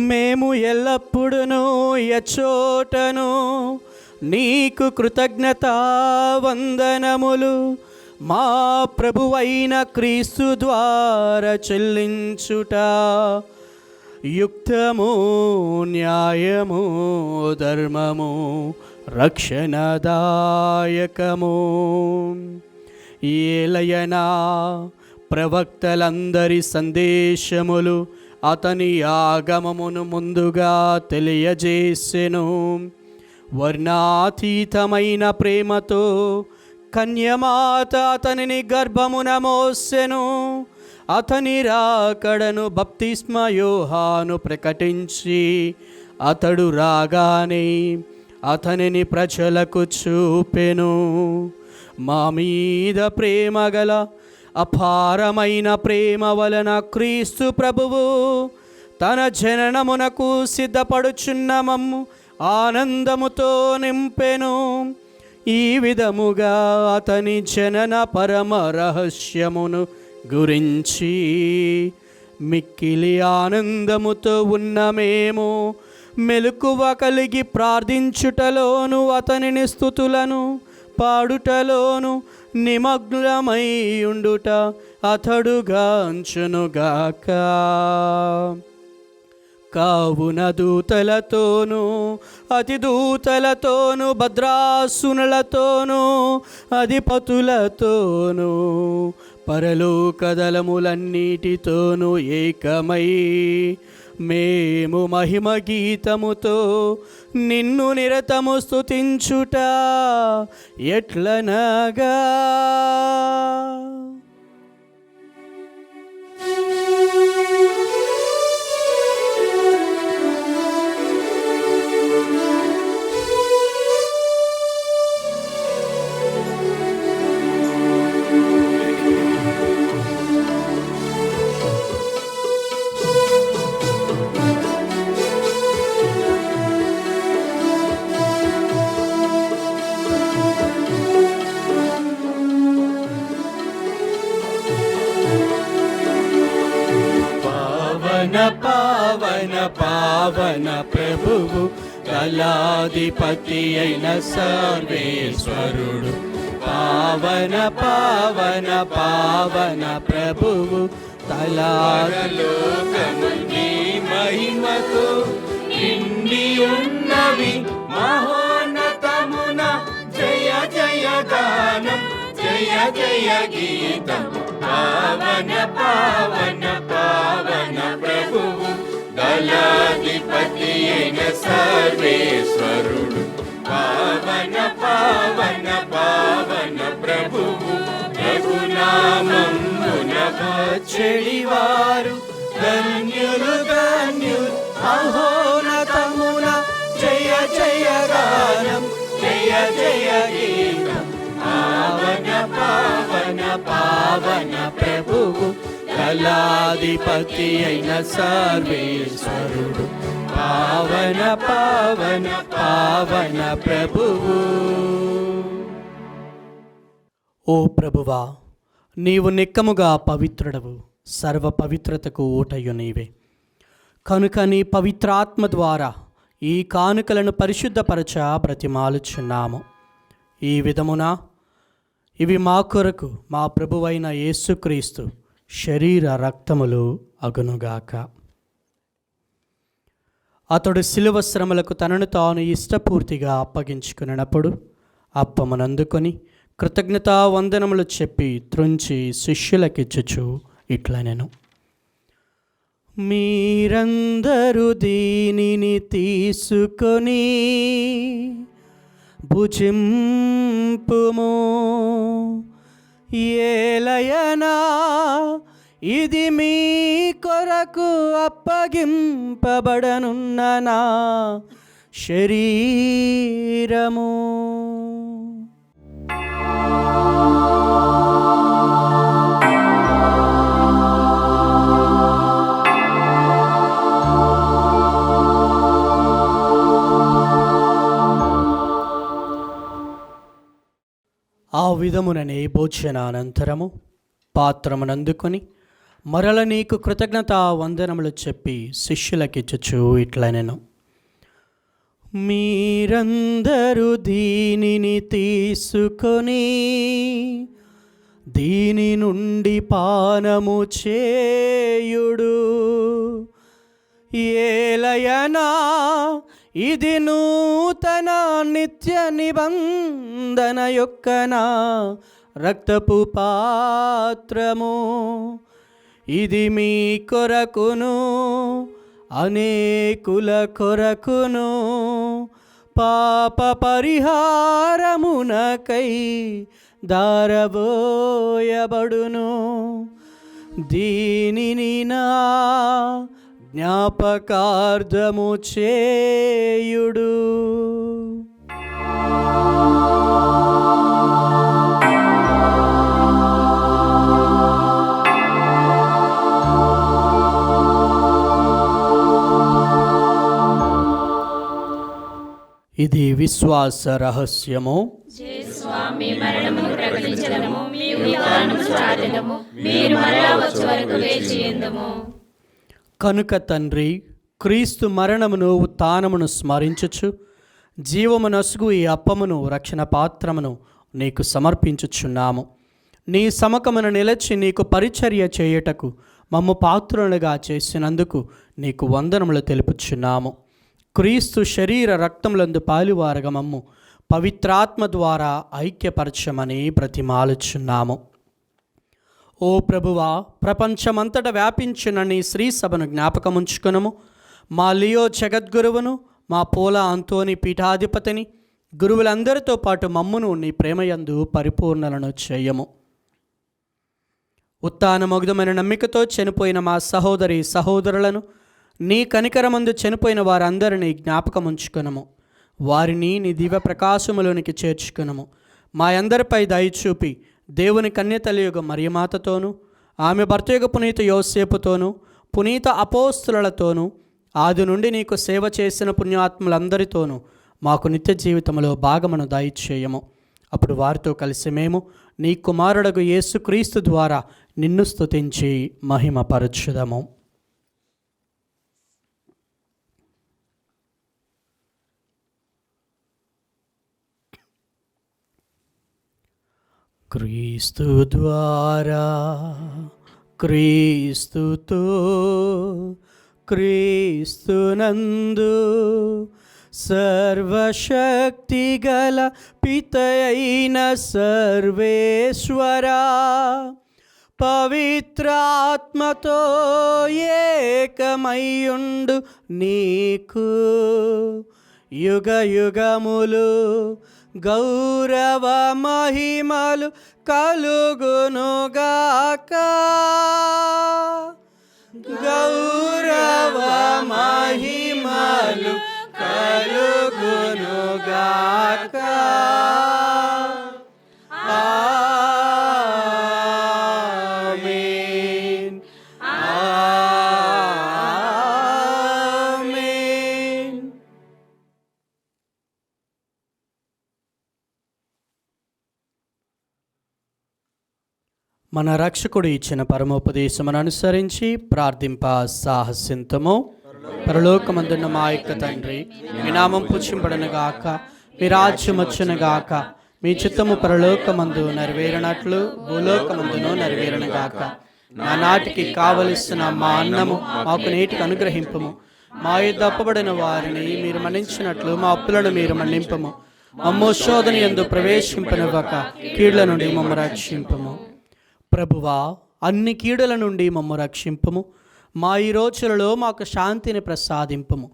మేము ఎల్లప్పుడూ ఎచ్చోటను నీకు కృతజ్ఞతా వందనములు మా ప్రభువైన క్రీస్తు ద్వారా చెల్లించుట యుక్తము, న్యాయము, ధర్మము, రక్షణదాయకము. ఏలయనా ప్రవక్తలందరి సందేశములు అతని ఆగమమును ముందుగా తెలియజేసెను. వర్ణాతీతమైన ప్రేమతో కన్యమాత అతనిని గర్భమున మోసెను. అతని రాకడను బప్తిస్మ యోహాను ప్రకటించి, అతడు రాగానే అతనిని ప్రజలకు చూపెను. మా మీద ప్రేమగల అపారమైన ప్రేమ వలన క్రీస్తు ప్రభువు తన జననమునకు సిద్ధపడుచున్న మమ్ము ఆనందముతో నింపెను. ఈ విధముగా అతని జనన పరమ రహస్యమును గురించి మిక్కిలి ఆనందముతో ఉన్న మేము మెలకువ కలిగి ప్రార్థించుటలోను అతనిని స్తుతులను పాడుటలోను నిమగ్నమై ఉండుట అతడుగాంచునుగాక. కావున దూతలతోనూ అతిదూతలతోనూ భద్రాసునులతోనూ అధిపతులతోనూ పరలోకదళములన్నిటితోనూ ఏకమై మేము మహిమ గీతముతో నిన్ను నిరతము స్తుతించుట ఎట్లనగా, పావన పావన ప్రభువు కళాధిపతి అయిన సర్వేశ్వరుడు. పావన పావన పావన ప్రభువు లోకము నీ మహిమతో నిండి ఉన్నవి. మహోన్నతమున జయ జయ గానం, జయ జయ గీతం. పావన పావన పావన ప్రభువు దళాధిపతి అయిన సర్వేశ్వరుడు. పావన పావన పావన ప్రభువు రఘునామమున చెడివారు ధన్యులు ధన్యులు. మహోన్నతమున జయ జయ గానం, జయ జయ గీతం. పావన పావన పావన ప్రభువు కళాధిపతి అయిన సర్వేశ్వరుడు. పావన పావన పావన ప్రభువు. ఓ ప్రభువా, నీవు నిక్కముగా పవిత్రుడవు, సర్వ పవిత్రతకు ఊటయు నీవే. కనుక నీ పవిత్రాత్మ ద్వారా ఈ కానుకలను పరిశుద్ధపరచ బ్రతిమాలుచున్నాము. ఈ విధమున ఇవి మా కొరకు మా ప్రభువైన యేసుక్రీస్తు శరీర రక్తములు అగునుగాక. అతడు శిలువ శ్రమలకు తనను తాను ఇష్టపూర్తిగా అప్పగించుకున్నప్పుడు అప్పమునందుకొని కృతజ్ఞతా వందనములు చెప్పి త్రుంచి శిష్యులకిచ్చుచు ఇట్లనెను. మీరందరూ దీనిని తీసుకొని భుజింపుము. ఏలయనా ఇది మీ కొరకు అప్పగింపబడనున్న నా శరీరము. ఆ విధముననే భోజనానంతరము పాత్రమునందుకొని మరల నీకు కృతజ్ఞతా వందనములు చెప్పి శిష్యులకిచ్చుచు ఇట్లనెను. మీరందరూ దీనిని తీసుకొని దీని నుండి పానము చేయుడు. ఏలయనా ఇది నూతన నిత్య నిబంధన యొక్క నా రక్తపు పాత్రము, ఇది మీ కొరకును అనేకుల కొరకును పాప పరిహారమునకై దారబోయబడును. దీనిని నా జ్ఞాపకార్థము చేయుడు. ఇది విశ్వాస రహస్యము. స్వామి మరణమును ప్రకటించదము, మీ ఉత్థానమును చాటెదము, మీరు మరలా వచ్చే వరకు వేచి ఉందుము. కనుక తండ్రి, క్రీస్తు మరణమును ఉత్థానమును స్మరించుచు జీవమునసుగు ఈ అప్పమును రక్షణ పాత్రమును నీకు సమర్పించుచున్నాము. నీ సమకమును నిలచి నీకు పరిచర్య చేయుటకు మమ్ము పాత్రులుగా చేసినందుకు నీకు వందనములు తెలుపుచున్నాము. క్రీస్తు శరీర రక్తములందు పాలువారగా మమ్ము పవిత్రాత్మ ద్వారా ఐక్యపరచమని బ్రతిమాలుచున్నాము. ఓ ప్రభువా, ప్రపంచమంతటా వ్యాపించిన నీ శ్రీ సభను జ్ఞాపకముంచుకునము. మా లియో జగద్గురువును, మా పోలా అంతోని పీఠాధిపతిని, గురువులందరితో పాటు మమ్మును నీ ప్రేమయందు పరిపూర్ణలను చేయము. ఉత్థానమొగ్ధమైన నమ్మికతో చనిపోయిన మా సహోదరి సహోదరులను, నీ కనికరమందు చనిపోయిన వారందరినీ జ్ఞాపకముంచుకునము. వారిని నీ దివ్య ప్రకాశములోనికి చేర్చుకునము. మా అందరిపై దయచూపి దేవుని కన్యతలియుగ మరియమాతతోనూ, ఆమె భర్తయుగ పునీత యోసేపుతోనూ, పునీత అపోస్తులతోనూ, ఆది నుండి నీకు సేవ చేసిన పుణ్యాత్ములందరితోనూ మాకు నిత్య జీవితంలో భాగమును దయచేయము. అప్పుడు వారితో కలిసి మేము నీ కుమారుడగు యేసుక్రీస్తు ద్వారా నిన్ను స్తుతించి మహిమపరచుదము. క్రీస్తు ద్వారా, క్రీస్తుతో, క్రీస్తునందు సర్వశక్తిగల పితయైన సర్వేశ్వరా, పవిత్రాత్మతో ఏకమయ్యుండు నీకు యుగ యుగములు గౌరవ మహిమలు కలుగునుగాక. గౌరవ మహిమలు కలుగునుగాక. ఆమేన్. ఆమేన్. మన రక్షకుడు ఇచ్చిన పరమోపదేశమును అనుసరించి ప్రార్థింప సాహసింతము. పరలోకమందున్న మా యొక్క తండ్రి, మీ నామం పూజింపబడునుగాక, మీ రాజ్యం వచ్చునుగాక, మీ చిత్తము పరలోకమందు నెరవేరినట్లు భూలోకమందును నెరవేరునుగాక. నానాటికి కావలసిన మా అన్నము మాకు నేటికి అనుగ్రహింపము. మా యొద్ద అప్పబడిన వారిని మీరు మన్నించినట్లు మా అప్పులను మీరు మన్నింపము. మమ్ము శోధన యందు ప్రవేశింపనివ్వక కీళ్ల నుండి మమ్ము రక్షింపము. ప్రభువా, అన్ని కీడుల నుండి మమ్ము రక్షింపము. మా ఈ రోజులలో మాకు శాంతిని ప్రసాదింపము.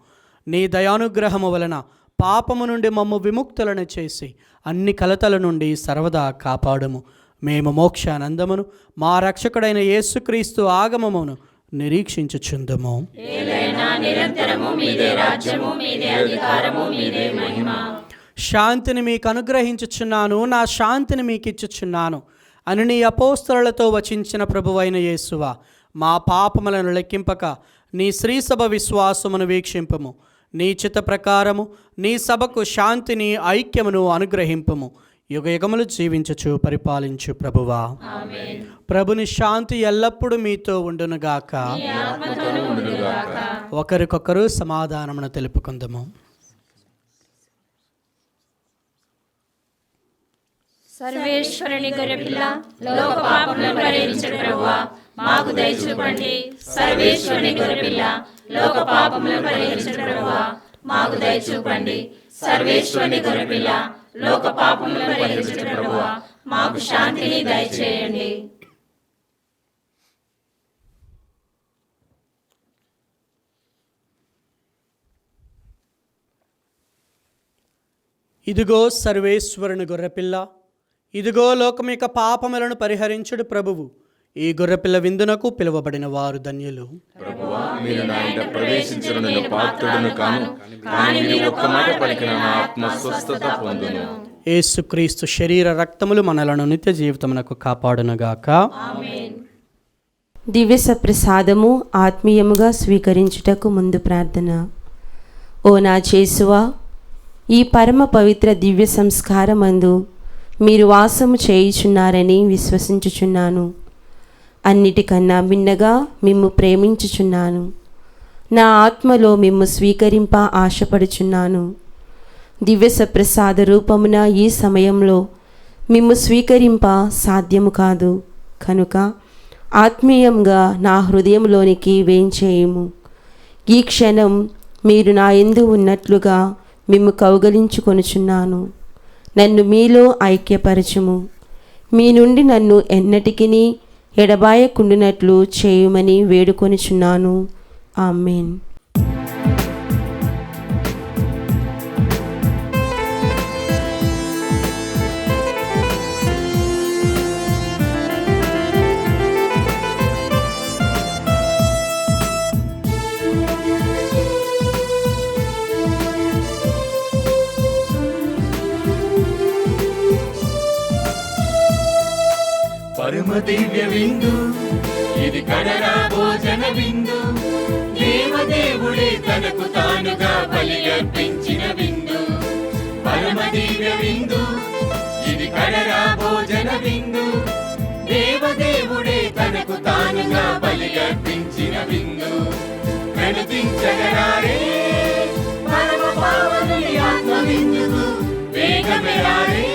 నీ దయానుగ్రహము వలన పాపము నుండి మమ్ము విముక్తులను చేసి అన్ని కలతల నుండి సర్వదా కాపాడుము. మేము మోక్షానందమును మా రక్షకుడైన యేసుక్రీస్తు ఆగమమును నిరీక్షించుచుందుము. శాంతిని మీకు అనుగ్రహించుచున్నాను, నా శాంతిని మీకు ఇచ్చుచున్నాను అని నీ అపోస్తలులతో వచించిన ప్రభువైన యేసువా, మా పాపములను లెక్కింపక నీ శ్రీసభ విశ్వాసమును వీక్షింపము. నీ చిత్త ప్రకారము నీ సభకు శాంతిని ఐక్యమును అనుగ్రహింపము. యుగయుగములు జీవించుచు పరిపాలించు ప్రభువా. ప్రభుని శాంతి ఎల్లప్పుడూ మీతో ఉండునుగాక. ఒకరికొకరు సమాధానమును తెలుపుకుందాము. సర్వేశ్వరుని గొర్రెపిల్ల, లోక పాపములను పరిహరించు ప్రభువా, మాకు దయ చూపండి. సర్వేశ్వరుని గొర్రెపిల్ల, లోక పాపములను పరిహరించు ప్రభువా, మాకు దయ చూపండి. సర్వేశ్వరుని గొర్రెపిల్ల, లోక పాపములను పరిహరించు ప్రభువా, మాకు శాంతిని దయచేయండి. ఇదిగో సర్వేశ్వరుని గొర్రెపిల్ల, ఇదిగో లోకం యొక్క పాపములను పరిహరించుడు ప్రభువు. ఈ గొర్రెపిల్ల విందునకు పిలువబడిన వారు ధన్యులు. ప్రభువా, మీరు నా ఇంట ప్రవేశించడం నేను పాత్రుడను కాను, కానీ మీరు ఒక్క మాట పలికిన నా ఆత్మ స్వస్థత పొందును. యేసుక్రీస్తు శరీర రక్తములు మనలను నిత్య జీవితమునకు కాపాడునుగాక. దివ్య సప్రసాదము ఆత్మీయముగా స్వీకరించుటకు ముందు ప్రార్థన. ఓ నా యేసువా, ఈ పరమ పవిత్ర దివ్య సంస్కారమందు మీరు వాసము చేయుచున్నారని విశ్వసించుచున్నాను. అన్నిటికన్నా భిన్నగా మిమ్ము ప్రేమించుచున్నాను. నా ఆత్మలో మిమ్ము స్వీకరింప ఆశపడుచున్నాను. దివ్య సప్రసాద రూపమున ఈ సమయంలో మిమ్ము స్వీకరింప సాధ్యము కాదు కనుక ఆత్మీయంగా నా హృదయంలోనికి వేంచేయుము. ఈ క్షణం మీరు నా యందు ఉన్నట్లుగా మిమ్ము కౌగలించుకొనుచున్నాను. నన్ను మీలో ఐక్యపరచుము. మీ నుండి నన్ను ఎన్నటికిని ఎడబాయకుండునట్లు చేయుమని వేడుకొనుచున్నాను. ఆమేన్. పరమ దివ్య విందు, ఇది కడరా భోజన విందు. దేవదేవుడే తనకు తానుగా బలి అర్పించిన విందు. పరమ దివ్య విందు, ఇది కడరా భోజన విందు. దేవదేవుడే తనకు తానుగా బలి అర్పించిన విందు. ప్రణతించగరారే పరమ పావనుని ఆత్మ విందుకు, వేగమెరారే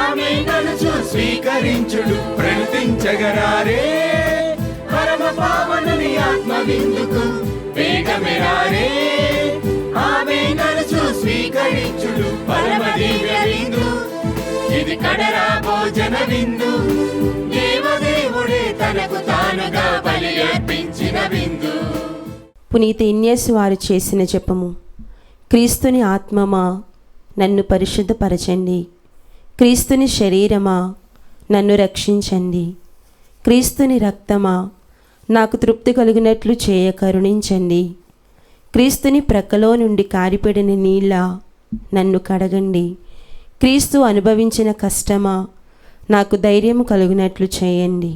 ఆమె నడుచు స్వీకరించుడు. ప్రణతించగరారే పరమ పావనుని ఆత్మ విందుకు, వేగమెరారే ఆమె నడుచు స్వీకరించుడు. పరమ దివ్య విందు, ఇది కడరా భోజన విందు. దేవదేవుడే తనకు తానుగా బలి అర్పించిన విందు. పునీత ఇన్యాసు వారు చేసిన జపము. క్రీస్తుని ఆత్మమా నన్ను పరిశుద్ధపరచండి. క్రీస్తుని శరీరమా నన్ను రక్షించండి. క్రీస్తుని రక్తమా నాకు తృప్తి కలిగినట్లు చేయ కరుణించండి. క్రీస్తుని ప్రక్కలో నుండి కారిపడిన నీళ్ళ నన్ను కడగండి. క్రీస్తు అనుభవించిన కష్టమా నాకు ధైర్యము కలుగునట్లు చేయండి.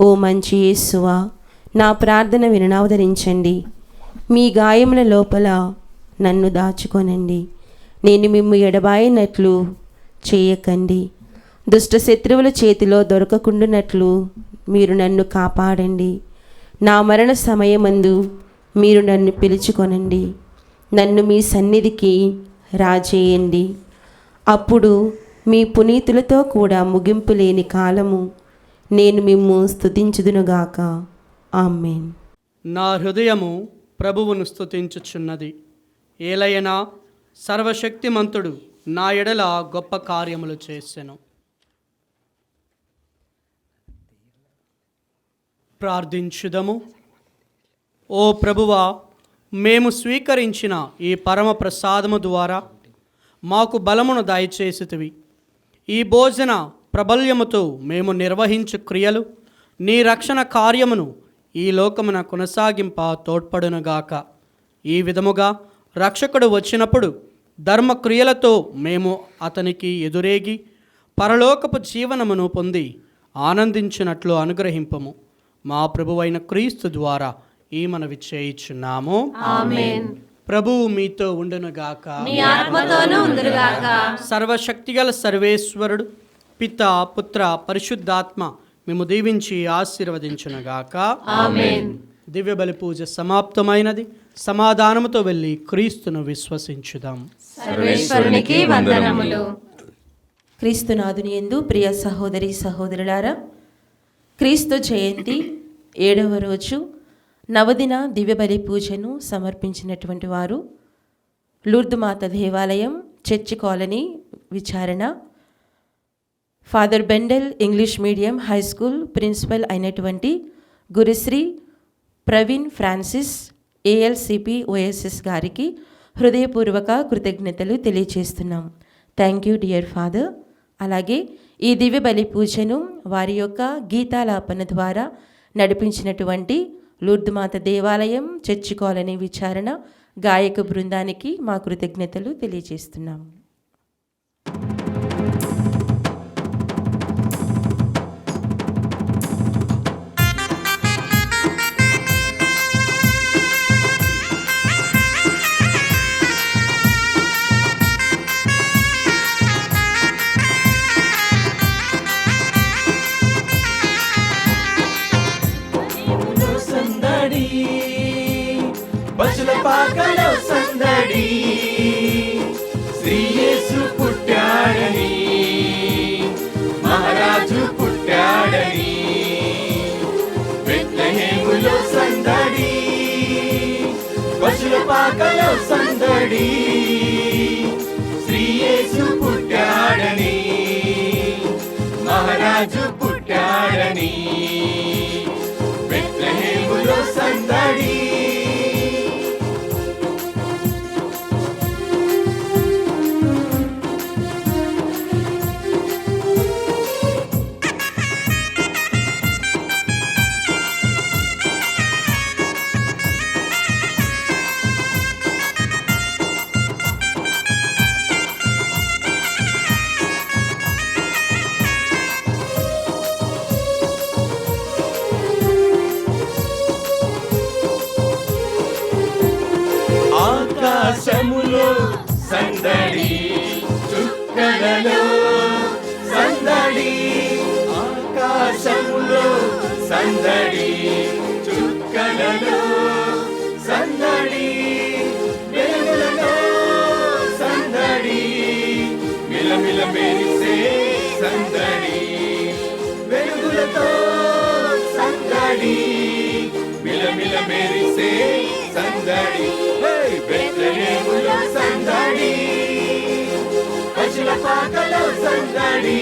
ఓ మంచి యేసువా, నా ప్రార్థన వినవదరించండి. మీ గాయముల లోపల నన్ను దాచుకొనండి. నేను మిమ్ము ఎడబాయినట్లు చేయకండి. దుష్ట శత్రువుల చేతిలో దొరకకుండునట్లు మీరు నన్ను కాపాడండి. నా మరణ సమయమందు మీరు నన్ను పిలుచుకొనండి. నన్ను మీ సన్నిధికి రాజేయండి. అప్పుడు మీ పునీతులతో కూడా ముగింపు లేని కాలము నేను మిమ్ము స్తుతించుదునుగాక. ఆమేన్. నా హృదయము ప్రభువును స్తుతించుచున్నది. ఏలయనా సర్వశక్తిమంతుడు నా ఎడల గొప్ప కార్యములు చేసెను. ప్రార్థించుదము. ఓ ప్రభువా, మేము స్వీకరించిన ఈ పరమ ప్రసాదము ద్వారా మాకు బలమును దయచేసితివి. ఈ భోజన ప్రబల్యముతో మేము నిర్వహించు క్రియలు నీ రక్షణ కార్యమును ఈ లోకమున కొనసాగింప తోడ్పడునుగాక. ఈ విధముగా రక్షకుడు వచ్చినప్పుడు ధర్మక్రియలతో మేము అతనికి ఎదురేగి పరలోకపు జీవనమును పొంది ఆనందించినట్లు అనుగ్రహింపము. మా ప్రభువైన క్రీస్తు ద్వారా ఈ మనవి చేయుచున్నాము. ఆమేన్. ప్రభువు మీతో ఉండునుగాక. మీ ఆత్మతోనూ ఉండుగాక. సర్వశక్తిగల సర్వేశ్వరుడు పిత పుత్ర పరిశుద్ధాత్మ మేము దీవించి ఆశీర్వదించునుగాక. ఆమేన్. దివ్య బలి పూజ సమాప్తమైనది. సమాధానముతో వెళ్ళి క్రీస్తును విశ్వసించుదాం. సర్వేశ్వరునికి వందనములు. క్రీస్తునాథుని యందు ప్రియ సహోదరి సహోదరులారా, క్రీస్తు జయంతి 7వ రోజు నవదిన దివ్యబలి పూజను సమర్పించినటువంటి వారు లూర్దు మాత దేవాలయం, చర్చి కాలనీ, విచారణ, father Bendel English medium high school principal అయినటువంటి Gurushri Praveen Francis ALCP OSS గారికి హృదయపూర్వక కృతజ్ఞతలు తెలియచేస్తున్నాం. Thank you dear father. అలాగే ఈ దివ్య బలి పూజను వారి యొక్క గీతాలాపన ద్వారా నడిపించినటువంటి లూర్దుమాత దేవాలయం చర్చి కాలనీ విచారణ గాయక బృందానికి మా కృతజ్ఞతలు తెలియజేస్తున్నాం. పశుల పాకలో సందడి, శ్రీ యేసు పుట్టాడని, మహారాజు పుట్టాడని. బెత్లెహేములో సందడి, పశుల పాకలో సందడి, శ్రీ యేసు పుట్టాడని, మహారాజు పుట్టాడని. బెత్లెహేములో సందడి. ఆకాశములో సందడి, చుక్కలలో సందడి. ఆకాశములో సందడి, చుక్కలలో సందడి. వెలుగులలో సందడి, మిలమిల మెరిసే సందడి. వెలుగులతో సందడి, మిలమిల మెరిసే సందడి. బెత్లెహేములో సందడి, పశుల పాకలో సందడి.